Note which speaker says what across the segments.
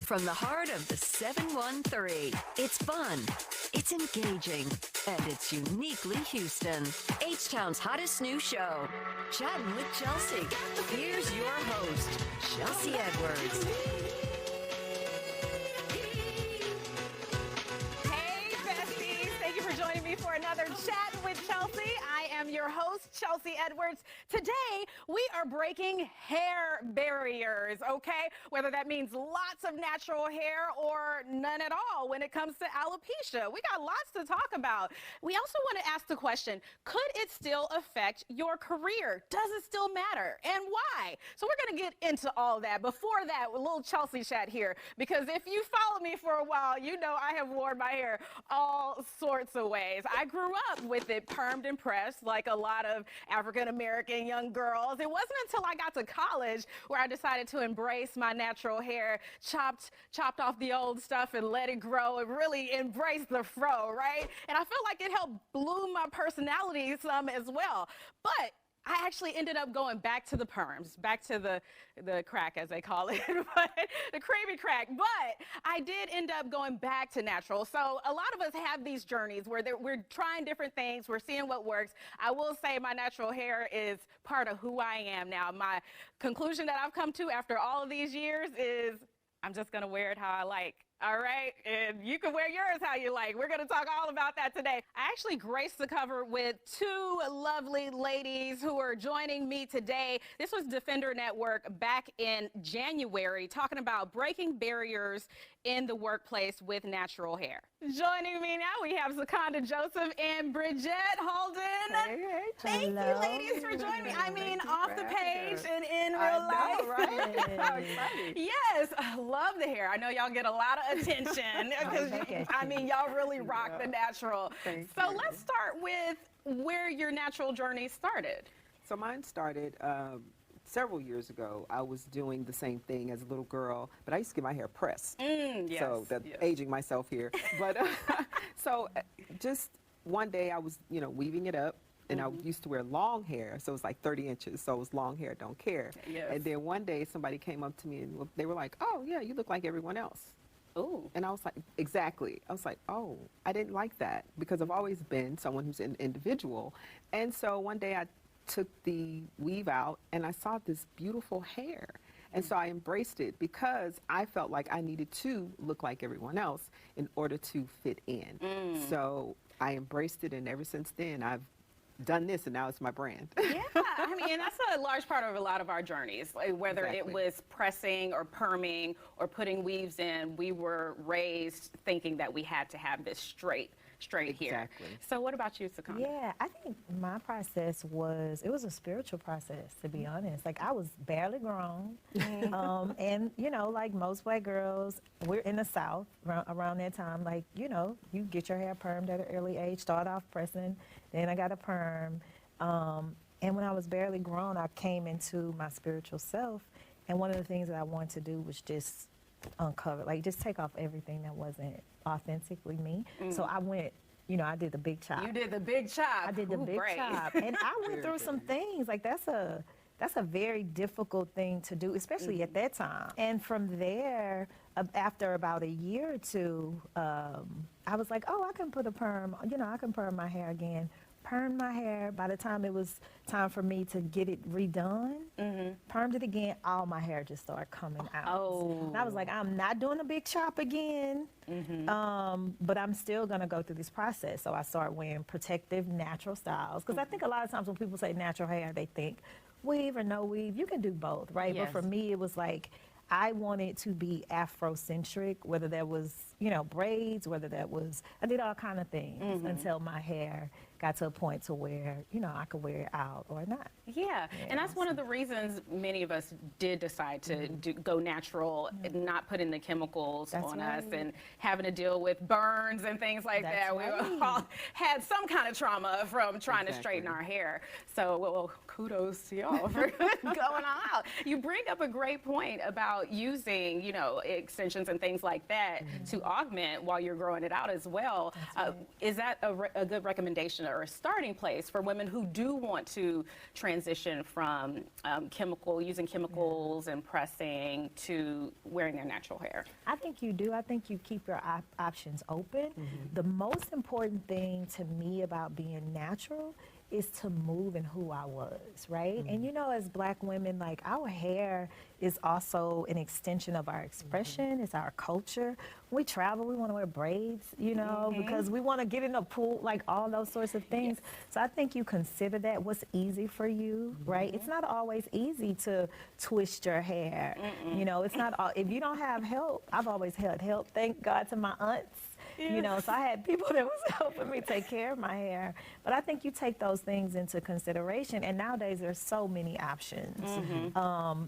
Speaker 1: From the heart of the 713, it's fun, it's engaging, and it's uniquely Houston. H-Town's hottest new show, Chattin' with Chelsea. Here's your host, Chelsea Edwards.
Speaker 2: Hey, besties. Thank you for joining me for another Chat with Chelsea. I am your host, Chelsea Edwards. Today, we are breaking hair barriers, okay? Whether that means lots of natural hair or none at all when it comes to alopecia. We got lots to talk about. We also want to ask the question, could it still affect your career? Does it still matter? And why? So we're going to get into all that. Before that, a little Chelsea chat here, because if you follow me for a while, you know I have worn my hair all sorts of ways. I grew up with it permed and pressed like a lot of African-American young girls. It wasn't until I got to college where I decided to embrace my natural hair, chopped off the old stuff and let it grow and really embrace the fro, right? And I feel like it helped bloom my personality some as well. But I actually ended up going back to the perms, back to the crack, as they call it, but the creamy crack. But I did end up going back to natural. So a lot of us have these journeys where we're trying different things. We're seeing what works. I will say my natural hair is part of who I am now. My conclusion that I've come to after all of these years is I'm just going to wear it how I like. All right, and you can wear yours how you like. We're going to talk all about that today. I actually graced the cover with two lovely ladies who are joining me today. This was Defender Network back in January, talking about breaking barriers in the workplace with natural hair. Joining me now, we have Zakanda Joseph and Bridget Holden.
Speaker 3: Hey,
Speaker 2: Thank you, ladies, for joining me. I mean, off the page and in real life.
Speaker 3: Know, right? How exciting.
Speaker 2: Yes, I love the hair. I know y'all get a lot of attention because I mean, y'all really rock the natural. So let's start with where your natural journey started.
Speaker 3: So mine started several years ago. I was doing the same thing as a little girl, but I used to get my hair pressed.
Speaker 2: Yes,
Speaker 3: so that's aging myself here. But so just one day I was, weaving it up. And I used to wear long hair, so it was like 30 inches, so it was long hair, don't care.
Speaker 2: Yes.
Speaker 3: And then one day somebody came up to me and they were like, oh, yeah, you look like everyone else.
Speaker 2: Ooh.
Speaker 3: And I was like, exactly. I was like, oh, I didn't like that because I've always been someone who's an individual. And so one day I took the weave out and I saw this beautiful hair. And so I embraced it because I felt like I needed to look like everyone else in order to fit in. So I embraced it, and ever since then I've done this, and now it's my brand.
Speaker 2: Yeah, I mean, and that's a large part of a lot of our journeys, like whether it was pressing or perming or putting weaves in. We were raised thinking that we had to have this straight hair. So what about you, Zakanda?
Speaker 4: Yeah, I think my process was a spiritual process, to be honest. Like, I was barely grown. And, like most white girls, we're in the South around that time. Like, you get your hair permed at an early age, start off pressing, then I got a perm. And when I was barely grown, I came into my spiritual self. And one of the things that I wanted to do was just uncover, like just take off everything that wasn't authentically me. So I went, I did the big chop.
Speaker 2: You did the big chop.
Speaker 4: I did the big chop. And I went through some things. Like, that's a very difficult thing to do, especially at that time. And from there, after about a year or two, I was like, oh, I can put a perm, I can perm my hair again. Permed my hair. By the time it was time for me to get it redone, permed it again, all my hair just started coming out.
Speaker 2: Oh.
Speaker 4: And I was like, I'm not doing a big chop again, but I'm still going to go through this process. So I started wearing protective natural styles. Because I think a lot of times when people say natural hair, they think weave or no weave. You can do both, right?
Speaker 2: Yes.
Speaker 4: But for me, it was like, I wanted to be Afrocentric, whether that was, braids, whether that was, I did all kind of things until my hair got to a point to where, I could wear it out or not.
Speaker 2: Yeah, and that's one of the reasons many of us did decide to go natural, and not put in the chemicals on us and having to deal with burns and things like that. We all had some kind of trauma from trying to straighten our hair. So, well, kudos to y'all for going all out. You bring up a great point about using, extensions and things like that to augment while you're growing it out as well. Is that a good recommendation foundation or a starting place for women who do want to transition from using chemicals and pressing to wearing their natural hair?
Speaker 4: I think you do. I think you keep your options open. The most important thing to me about being natural is to move in who I was, right? And you know, as Black women, like, our hair is also an extension of our expression. It's our culture. When we travel, we want to wear braids, you know, because we want to get in a pool, like all those sorts of things. So I think you consider that what's easy for you, right? It's not always easy to twist your hair. You know, it's not all, if you don't have help. I've always had help, thank God, to my aunts. You know, so I had people that was helping me take care of my hair. But I think you take those things into consideration. And nowadays there's so many options.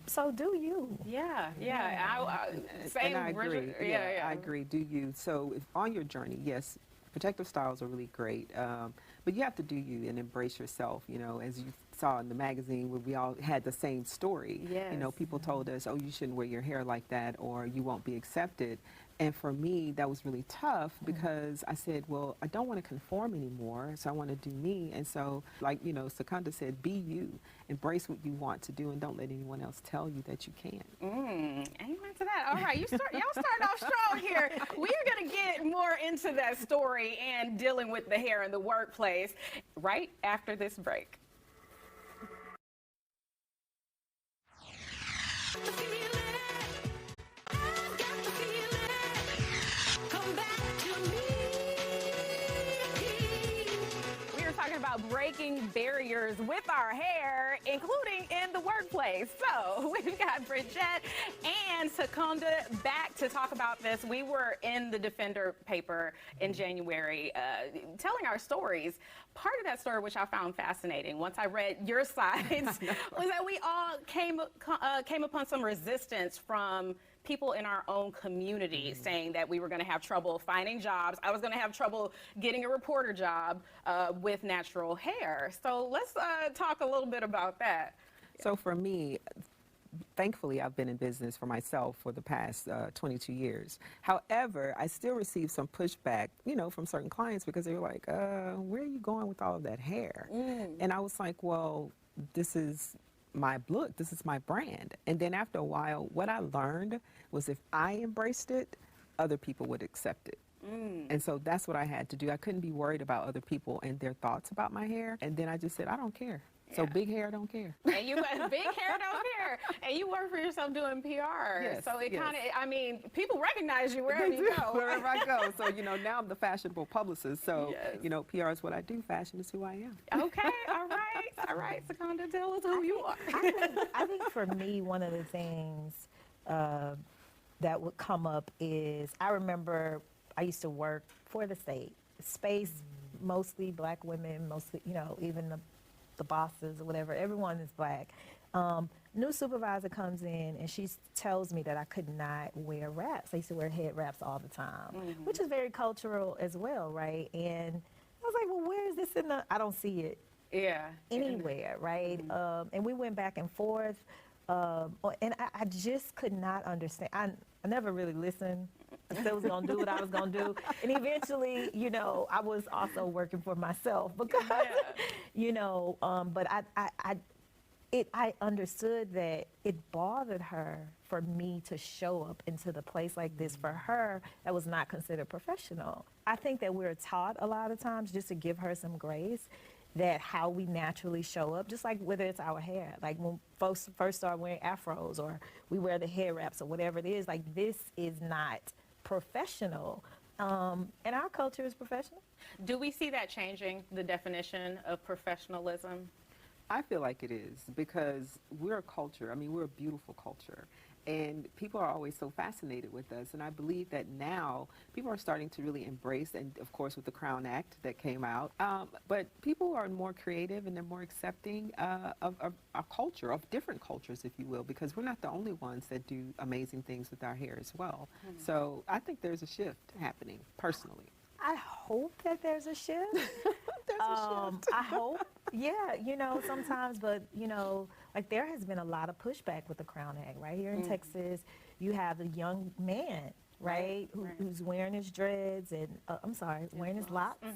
Speaker 4: So do you.
Speaker 2: Yeah.
Speaker 3: And I agree. I agree. Do you? So if on your journey, yes, protective styles are really great. But you have to do you and embrace yourself, you know, as you saw in the magazine where we all had the same story. You know, people told us, oh, you shouldn't wear your hair like that or you won't be accepted. And for me, that was really tough because I said, well, I don't want to conform anymore, so I want to do me. And so, like, you know, Secunda said, be you. Embrace what you want to do and don't let anyone else tell you that you can't.
Speaker 2: Amen to that. All right, y'all starting off strong here. We are going to get more into that story and dealing with the hair in the workplace right after this break. About breaking barriers with our hair, including in the workplace. So we've got Bridget and Secunda back to talk about this. We were in the Defender paper in January telling our stories. Part of that story, which I found fascinating, once I read your sides, was that we all came upon some resistance from people in our own community saying that we were going to have trouble finding jobs. I was going to have trouble getting a reporter job with natural hair. So let's talk a little bit about that.
Speaker 3: So for me, thankfully, I've been in business for myself for the past 22 years. However, I still receive some pushback, you know, from certain clients because they were like, where are you going with all of that hair? And I was like, well, this is my look, this is my brand. And then after a while, what I learned was if I embraced it, other people would accept it. And so that's what I had to do. I couldn't be worried about other people and their thoughts about my hair. And then I just said, I don't care. So big hair don't care.
Speaker 2: And you got big hair don't care. And you work for yourself doing PR.
Speaker 3: Yes,
Speaker 2: so it kind of, I mean, people recognize you wherever you go.
Speaker 3: Wherever I go. So, you know, now I'm the fashionable publicist. So, you know, PR is what I do. Fashion is who I am.
Speaker 2: Okay. All right. Secunda, tell us who you are.
Speaker 4: I think for me, one of the things that would come up is, I remember I used to work for the state. Space, mostly Black women, mostly, you know, even the bosses or whatever, everyone is Black. New supervisor comes in and she tells me that I could not wear wraps. I used to wear head wraps all the time, which is very cultural as well, right? And I was like, well, where is this in the, I don't see it anywhere, right? And we went back and forth, and I just could not understand. I never really listened. I said I was going to do what I was going to do. And eventually, you know, I was also working for myself because, you know, but I understood that it bothered her for me to show up into the place like this for her that was not considered professional. I think that we're taught a lot of times, just to give her some grace, that how we naturally show up, just like whether it's our hair, like when folks first start wearing afros or we wear the hair wraps or whatever it is, like this is not professional. And our culture is professional.
Speaker 2: Do we see that changing, the definition of professionalism?
Speaker 3: I feel like it is because we're a culture. I mean, we're a beautiful culture. And people are always so fascinated with us. And I believe that now people are starting to really embrace, and of course with the Crown Act that came out, but people are more creative and they're more accepting of our culture, of different cultures, if you will, because we're not the only ones that do amazing things with our hair as well. So I think there's a shift happening, personally.
Speaker 4: I hope that there's a shift. I hope, yeah, you know, sometimes, but, you know, like there has been a lot of pushback with the Crown Act, right? Here in Texas, you have a young man, right, who's wearing his dreads and, wearing his locks.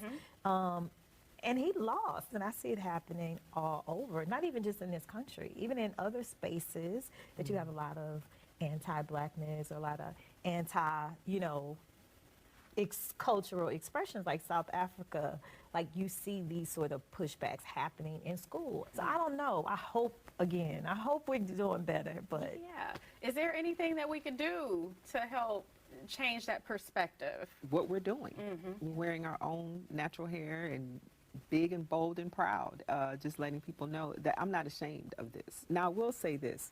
Speaker 4: And he lost, and I see it happening all over, not even just in this country, even in other spaces that you have a lot of anti-blackness or a lot of anti, cultural expressions like South Africa. Like you see these sort of pushbacks happening in school. So I don't know. I hope we're doing better, but.
Speaker 2: Yeah. Is there anything that we could do to help change that perspective?
Speaker 3: What we're doing. We're wearing our own natural hair and big and bold and proud, just letting people know that I'm not ashamed of this. Now, I will say this.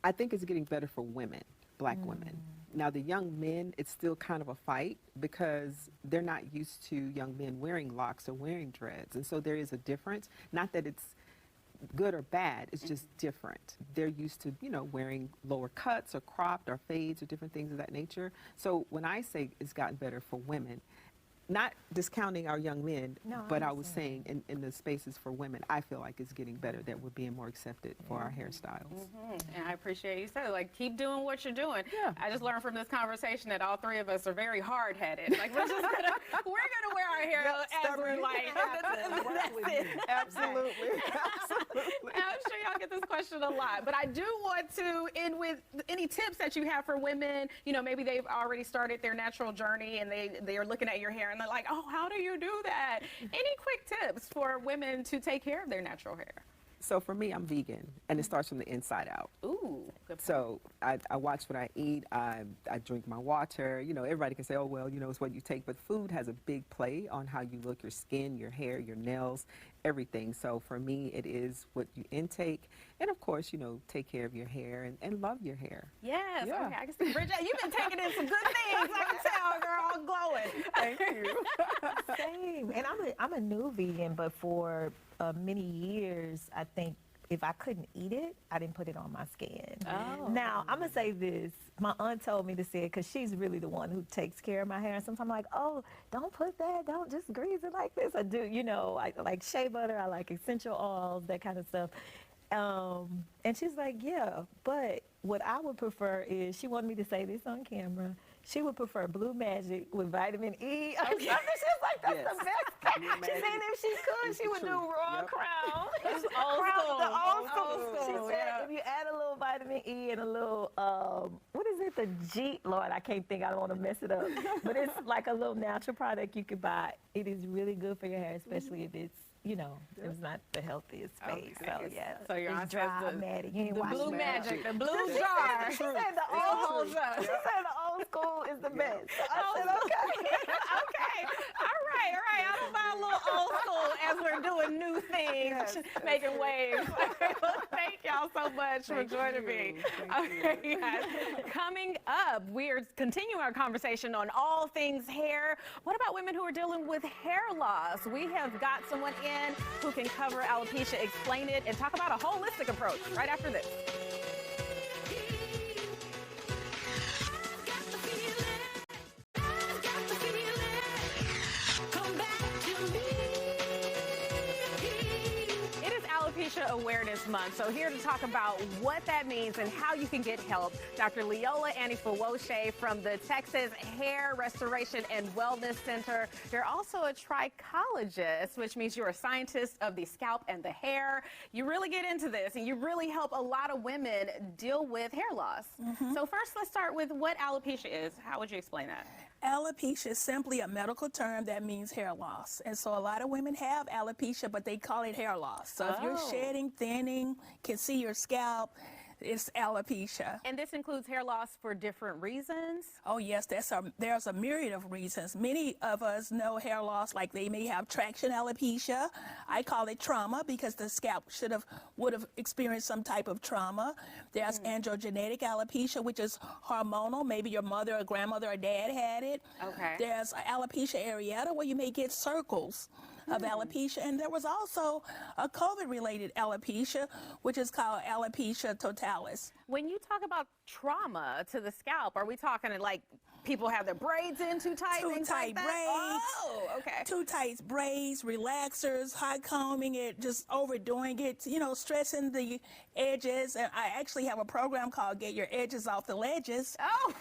Speaker 3: I think it's getting better for women, Black women. Now, the young men, it's still kind of a fight because they're not used to young men wearing locks or wearing dreads. And so there is a difference. Not that it's good or bad, it's just different. They're used to, wearing lower cuts or cropped or fades or different things of that nature. So when I say it's gotten better for women, not discounting our young men, but I was saying in the spaces for women, I feel like it's getting better, that we're being more accepted for our hairstyles.
Speaker 2: And I appreciate you said, like, keep doing what you're doing.
Speaker 3: Yeah.
Speaker 2: I just learned from this conversation that all three of us are very hard-headed. Like, we're gonna wear our hair as we're like. That's it.
Speaker 3: Absolutely.
Speaker 2: And I'm sure y'all get this question a lot, but I do want to end with any tips that you have for women. Maybe they've already started their natural journey and they are looking at your hair and they're like, oh, how do you do that? Any quick tips for women to take care of their natural hair?
Speaker 3: So for me, I'm vegan, and it starts from the inside out.
Speaker 2: Ooh, good point.
Speaker 3: So I watch what I eat. I drink my water. Everybody can say, oh, well, it's what you take. But food has a big play on how you look, your skin, your hair, your nails, everything. So for me, it is what you intake. And of course, take care of your hair and love your hair.
Speaker 2: Yes.
Speaker 3: Yeah.
Speaker 2: Okay. I can see, Bridget, you've been taking in some good things. I can tell, girl, all glowing.
Speaker 3: Thank you.
Speaker 4: Same. And I'm a new vegan, but for many years, I think if I couldn't eat it, I didn't put it on my skin.
Speaker 2: Oh.
Speaker 4: Now, I'm going to say this. My aunt told me to say it because she's really the one who takes care of my hair. And sometimes I'm like, oh, don't put that. Don't just grease it like this. I do, I like shea butter. I like essential oils, that kind of stuff. And she's like, yeah, but what I would prefer is, she wanted me to say this on camera, she would prefer Blue Magic with vitamin E. Or something. She's like, that's the best. She said if she could, she would do raw crown.
Speaker 2: It's old school.
Speaker 4: The old school. She said
Speaker 2: Yeah.
Speaker 4: if you add a little vitamin E and a little, what is it, the G, Lord, I can't think, I don't want to mess it up. But it's like a little natural product you could buy. It is really good for your hair, especially if it's, it's not the healthiest space.
Speaker 2: Okay.
Speaker 4: So, yeah.
Speaker 2: So you're on
Speaker 4: it's dry, matted. You ain't
Speaker 2: The
Speaker 4: wash
Speaker 2: Blue
Speaker 4: it.
Speaker 2: Magic, the blue
Speaker 4: She
Speaker 2: jar.
Speaker 4: said the old school. She said the old school is the best. So I said, okay.
Speaker 2: Okay. All right. I don't buy a little old school as we're doing new things, making waves. Well, thank y'all so much for joining me. Okay, guys. Coming up, we are continuing our conversation on all things hair. What about women who are dealing with hair loss? We have got someone in who can cover alopecia, explain it, and talk about a holistic approach right after this. Alopecia Awareness Month. So here to talk about what that means and how you can get help, Dr. Leola Anifawoshe from the Texas Hair Restoration and Wellness Center. You're also a trichologist, which means you're a scientist of the scalp and the hair. You really get into this and you really help a lot of women deal with hair loss. So first, let's start with what alopecia is. How would you explain that?
Speaker 5: Alopecia is simply a medical term that means hair loss. And so a lot of women have alopecia, but they call it hair loss. So if you're shedding, thinning, can see your scalp, it's alopecia.
Speaker 2: And this includes hair loss for different reasons?
Speaker 5: Oh yes, there's a myriad of reasons. Many of us know hair loss, like they may have traction alopecia. I call it trauma because the scalp would have experienced some type of trauma. There's androgenetic alopecia, which is hormonal. Maybe your mother or grandmother or dad had it.
Speaker 2: Okay.
Speaker 5: There's alopecia areata, where you may get circles of alopecia. And there was also a COVID-related alopecia, which is called alopecia totalis.
Speaker 2: When you talk about trauma to the scalp, are we talking like people have their braids in too tight?
Speaker 5: Too
Speaker 2: things
Speaker 5: tight
Speaker 2: like that?
Speaker 5: braids.
Speaker 2: Oh, okay.
Speaker 5: Too tight braids, relaxers, hot combing it, just overdoing it, stressing the edges. And I actually have a program called Get Your Edges Off the Ledges.
Speaker 2: Oh,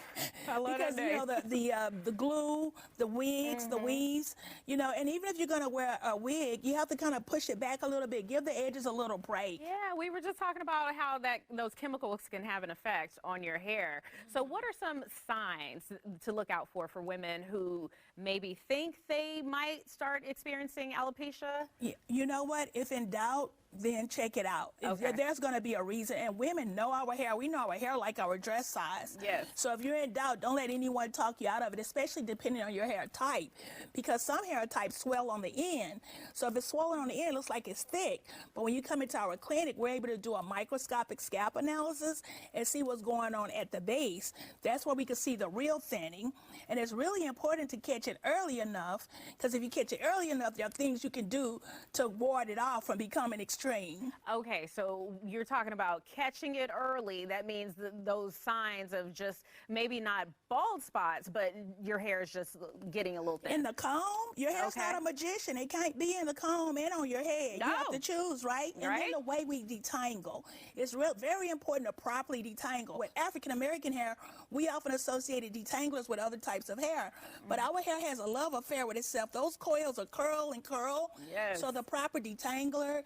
Speaker 2: I love
Speaker 5: because,
Speaker 2: that name.
Speaker 5: the glue, the wigs, the weaves, and even if you're going to wear a wig, you have to kind of push it back a little bit, give the edges a little break.
Speaker 2: Yeah, we were just talking about how those chemicals can have an effect on your hair. So what are some signs to look out for women who maybe think they might start experiencing alopecia?
Speaker 5: You know what? If in doubt, then check it out.
Speaker 2: Okay.
Speaker 5: There's going to be a reason. And women know our hair. We know our hair like our dress size.
Speaker 2: Yes.
Speaker 5: So if you're in doubt, don't let anyone talk you out of it, especially depending on your hair type. Because some hair types swell on the end. So if it's swollen on the end, it looks like it's thick. But when you come into our clinic, we're able to do a microscopic scalp analysis and see what's going on at the base. That's where we can see the real thinning. And it's really important to catch it early enough, because if you catch it early enough, there are things you can do to ward it off from becoming extreme.
Speaker 2: Okay, so you're talking about catching it early. That means those signs of just maybe not bald spots, but your hair is just getting a little thin.
Speaker 5: In the comb, your hair's
Speaker 2: Okay.
Speaker 5: not a magician. It can't be in the comb and on your head.
Speaker 2: No.
Speaker 5: You have to choose, right? And
Speaker 2: Right.
Speaker 5: then the way we detangle. It's very important to properly detangle. With African American hair, we often associated detanglers with other types of hair. But our hair has a love affair with itself. Those coils are curl and curl.
Speaker 2: Yes.
Speaker 5: So the proper detangler,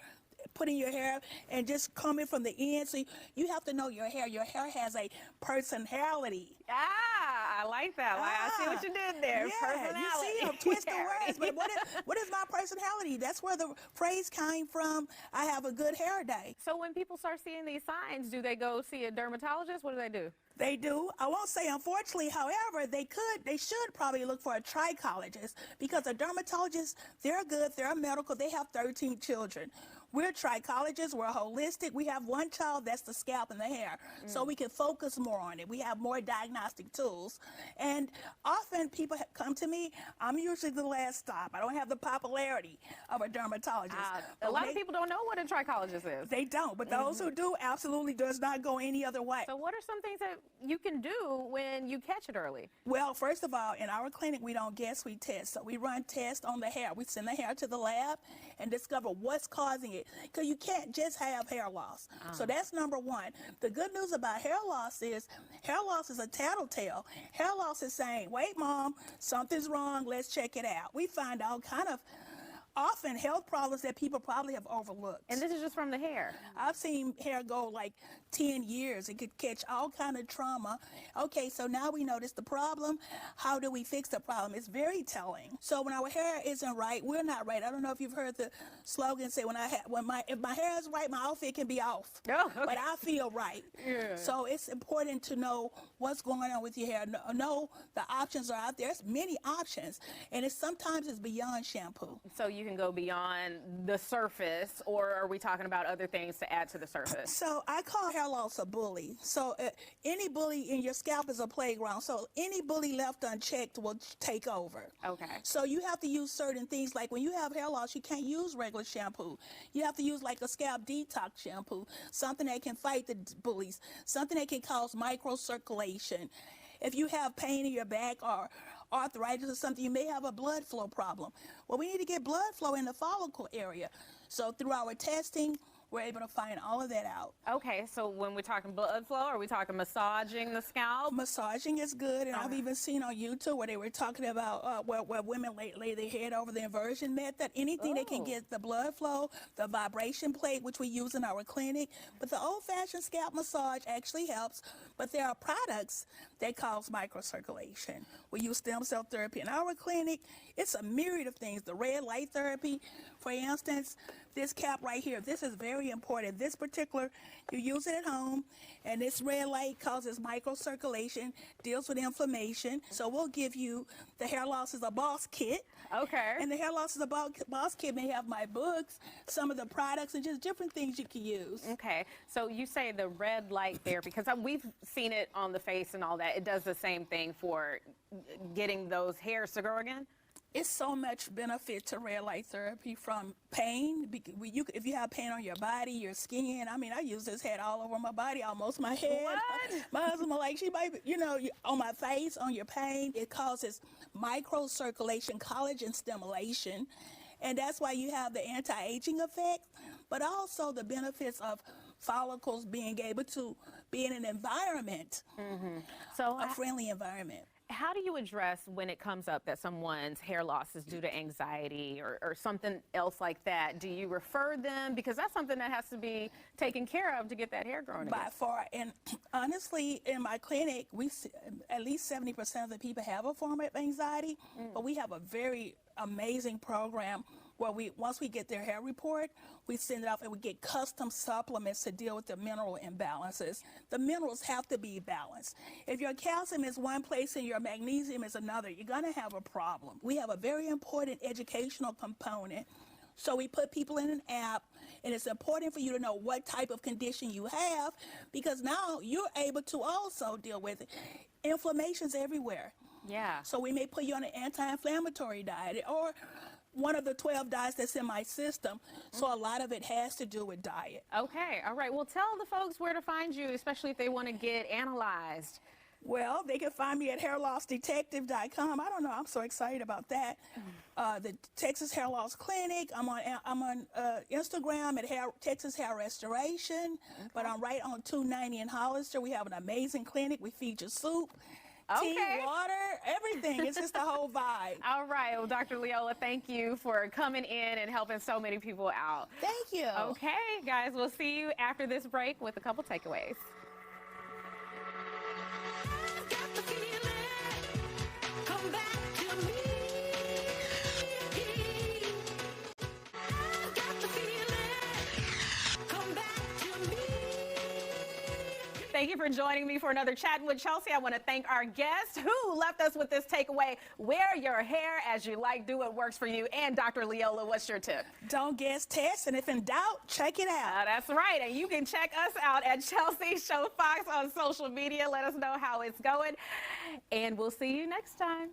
Speaker 5: putting your hair and just coming from the end. So you have to know your hair. Your hair has a personality.
Speaker 2: Ah, I like that. I see what you did there.
Speaker 5: Yeah,
Speaker 2: Personality.
Speaker 5: you see, I'm twisting words, but what is my personality? That's where the phrase came from. I have a good hair day.
Speaker 2: So when people start seeing these signs, do they go see a dermatologist? What do they do?
Speaker 5: They do. I won't say unfortunately, however, they should probably look for a trichologist, because a dermatologist, they're good, they're medical, they have 13 children. We're trichologists, we're holistic. We have one child, that's the scalp and the hair. So we can focus more on it. We have more diagnostic tools. And often people come to me, I'm usually the last stop. I don't have the popularity of a dermatologist.
Speaker 2: A lot of people don't know what a trichologist is.
Speaker 5: They don't, but those who do absolutely does not go any other way.
Speaker 2: So what are some things that you can do when you catch it early?
Speaker 5: Well, first of all, in our clinic, we don't guess, we test. So we run tests on the hair. We send the hair to the lab and discover what's causing it. Because you can't just have hair loss. So that's number one. The good news about hair loss is a tattletale. Hair loss is saying, wait, Mom, something's wrong, let's check it out. We find all kind of often health problems that people probably have overlooked.
Speaker 2: And this is just from the hair.
Speaker 5: I've seen hair go like 10 years. It could catch all kind of trauma. Okay, so now we notice the problem. How do we fix the problem? It's very telling. So when our hair isn't right, we're not right. I don't know if you've heard the slogan say, if my hair is right, my outfit can be off.
Speaker 2: Oh, okay.
Speaker 5: But I feel right.
Speaker 2: Yeah.
Speaker 5: So it's important to know what's going on with your hair. Know the options are out there. There's many options, and sometimes it's beyond shampoo.
Speaker 2: So you can go beyond the surface, or are we talking about other things to add to the surface?
Speaker 5: So I call hair loss a bully. So any bully in your scalp is a playground. So any bully left unchecked will take over.
Speaker 2: Okay.
Speaker 5: So you have to use certain things, like when you have hair loss, you can't use regular shampoo. You have to use like a scalp detox shampoo, something that can fight the bullies, something that can cause microcirculation. If you have pain in your back or arthritis or something, you may have a blood flow problem. Well, we need to get blood flow in the follicle area. So through our testing, we're able to find all of that out.
Speaker 2: Okay, so when we're talking blood flow, are we talking massaging the scalp?
Speaker 5: Massaging is good, and I've even seen on YouTube where they were talking about where women lay their head over the inversion method. Anything that can get the blood flow, the vibration plate, which we use in our clinic. But the old-fashioned scalp massage actually helps, but there are products that cause microcirculation. We use stem cell therapy in our clinic. It's a myriad of things. The red light therapy, for instance, this cap right here, this is very important. This particular, you use it at home, and this red light causes microcirculation, deals with inflammation. So we'll give you the hair loss is a boss kit.
Speaker 2: Okay.
Speaker 5: And the hair loss is a boss kit may have my books, some of the products, and just different things you can use.
Speaker 2: Okay, so you say the red light therapy, because we've seen it on the face and all that. It does the same thing for getting those hairs to grow again?
Speaker 5: It's so much benefit to red light therapy, from pain. If you have pain on your body, your skin. I mean, I use this head all over my body, almost my head.
Speaker 2: What?
Speaker 5: My husband was like, she might be, on my face, on your pain. It causes microcirculation, collagen stimulation. And that's why you have the anti-aging effect, but also the benefits of follicles being able to be in an environment,
Speaker 2: So
Speaker 5: a friendly environment.
Speaker 2: how do you address when it comes up that someone's hair loss is due to anxiety or something else like that? Do you refer them? Because that's something that has to be taken care of to get that hair growing again.
Speaker 5: By far, and honestly, in my clinic, at least 70% of the people have a form of anxiety, but we have a very amazing program where once we get their hair report, we send it off and we get custom supplements to deal with the mineral imbalances. The minerals have to be balanced. If your calcium is one place and your magnesium is another, you're gonna have a problem. We have a very important educational component. So we put people in an app, and it's important for you to know what type of condition you have, because now you're able to also deal with it. Inflammation's everywhere.
Speaker 2: Yeah.
Speaker 5: So we may put you on an anti-inflammatory diet or one of the 12 diets that's in my system. So a lot of it has to do with diet.
Speaker 2: Okay, all right. Well, tell the folks where to find you, especially if they want to get analyzed.
Speaker 5: Well, they can find me at hairlossdetective.com. I don't know. I'm so excited about that. The Texas Hair Loss Clinic. I'm on Instagram at Texas Hair Restoration. But I'm right on 290 in Hollister. We have an amazing clinic. We feed you soup, tea, water, everything. It's just the whole vibe.
Speaker 2: All right. Well, Dr. Leola, thank you for coming in and helping so many people out.
Speaker 5: Thank you.
Speaker 2: Okay, guys. We'll see you after this break with a couple takeaways. Thank you for joining me for another Chatting with Chelsea. I want to thank our guest who left us with this takeaway. Wear your hair as you like. Do what works for you. And Dr. Leola, what's your tip?
Speaker 5: Don't guess, test, and if in doubt, check it out.
Speaker 2: That's right. And you can check us out at Chelsea Show Fox on social media. Let us know how it's going. And we'll see you next time.